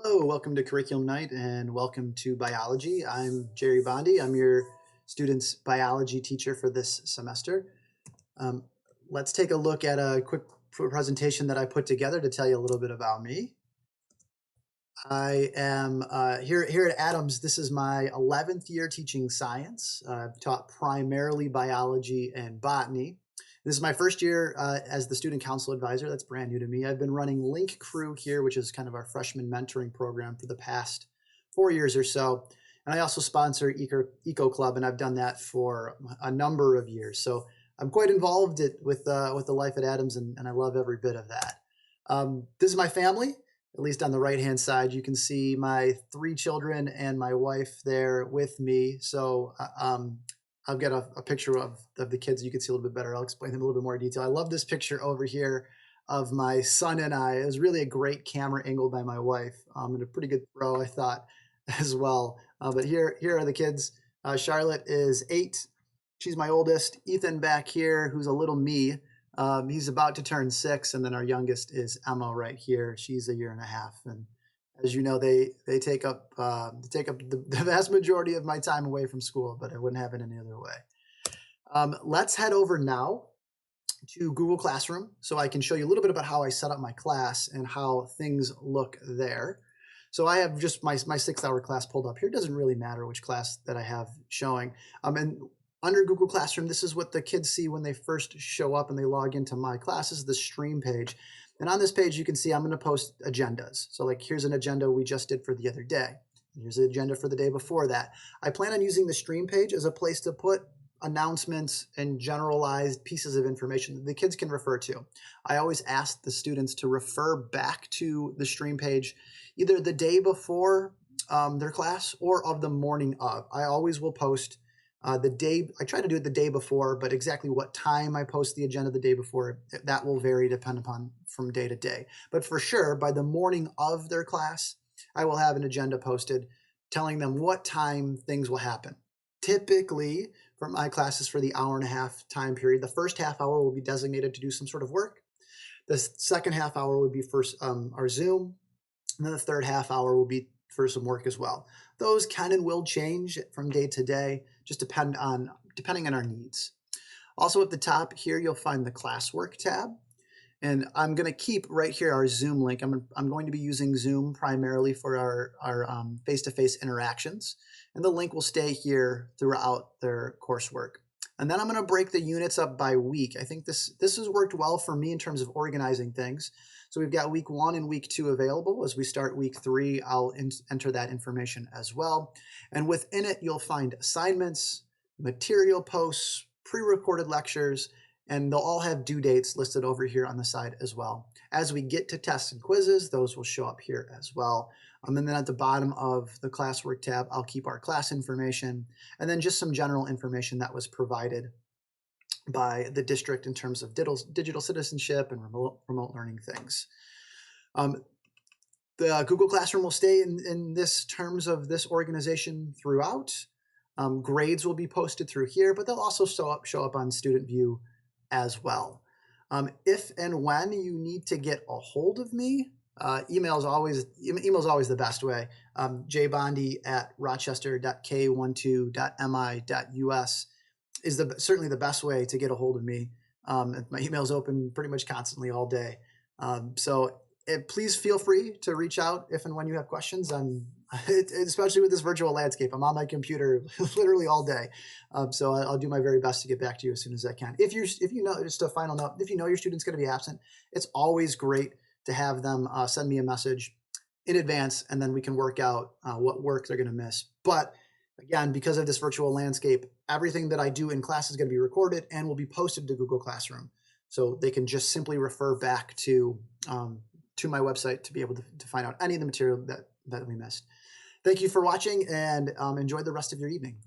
Hello, welcome to Curriculum Night and welcome to Biology. I'm Jerry Bondy. I'm your student's biology teacher for this semester. Um, let's take a look at a quick presentation that I put together to tell you a little bit about me. I am here at Adams. This is my 11th year teaching science. I've taught primarily biology and botany. This is my first year as the student council advisor. That's brand new to me. I've been running Link Crew here, which is kind of our freshman mentoring program for the past 4 years or so. And I also sponsor Eco Club, and I've done that for a number of years. So I'm quite involved with the life at Adams, and I love every bit of that. This is my family. At least on the right-hand side, you can see my 3 children and my wife there with me. So I've got a picture of the kids you can see a little bit better. I'll explain them in a little bit more detail. I love this picture over here of my son and I. It was really a great camera angle by my wife and a pretty good throw, I thought, as well. But here are the kids. Charlotte is 8. She's my oldest. Ethan back here, who's a little me. He's about to turn 6, and then our youngest is Emma right here. She's 1.5 years. And as you know, they take up the vast majority of my time away from school, but I wouldn't have it any other way. Let's head over now to Google Classroom so I can show you a little bit about how I set up my class and how things look there. So I have just my 6-hour class pulled up here. It doesn't really matter which class that I have showing. And under Google Classroom, this is what the kids see when they first show up and they log into my class. This is the stream page. And on this page, you can see I'm going to post agendas. So like, here's an agenda we just did for the other day. Here's the agenda for the day before that. I plan on using the stream page as a place to put announcements and generalized pieces of information that the kids can refer to. I always ask the students to refer back to the stream page either the day before their class or of the morning of. I always will post the day. I try to do it the day before, but exactly what time I post the agenda the day before, that will vary depending upon from day to day. But for sure, by the morning of their class, I will have an agenda posted telling them what time things will happen. Typically, for my classes for the 1.5-hour time period, the first half hour will be designated to do some sort of work. The second half hour would be for our Zoom, and then the third half hour will be for some work as well. Those can and will change from day to day, just depending on our needs. Also at the top here, you'll find the Classwork tab. And I'm going to keep right here our Zoom link. I'm going to be using Zoom primarily for our face-to-face interactions. And the link will stay here throughout their coursework. And then I'm going to break the units up by week. I think this has worked well for me in terms of organizing things. So we've got week 1 and week 2 available. As we start week 3, I'll enter that information as well. And within it, you'll find assignments, material posts, pre-recorded lectures, and they'll all have due dates listed over here on the side as well. As we get to tests and quizzes, those will show up here as well. And then at the bottom of the Classwork tab, I'll keep our class information and then just some general information that was provided by the district in terms of digital citizenship and remote learning things. The Google Classroom will stay in this terms of this organization throughout. Grades will be posted through here, but they'll also show up on Student View as well. If and when you need to get a hold of me, email is always the best way. jbondy@rochester.k12.mi.us is certainly the best way to get a hold of me. My email is open pretty much constantly all day. So please feel free to reach out if and when you have questions. Especially with this virtual landscape, I'm on my computer literally all day. So I'll do my very best to get back to you as soon as I can. If you know, just a final note, if you know your student's going to be absent, it's always great to have them send me a message in advance, and then we can work out what work they're going to miss. But again, because of this virtual landscape, everything that I do in class is going to be recorded and will be posted to Google Classroom. So they can just simply refer back to my website to be able to find out any of the material that we missed. Thank you for watching, and enjoy the rest of your evening.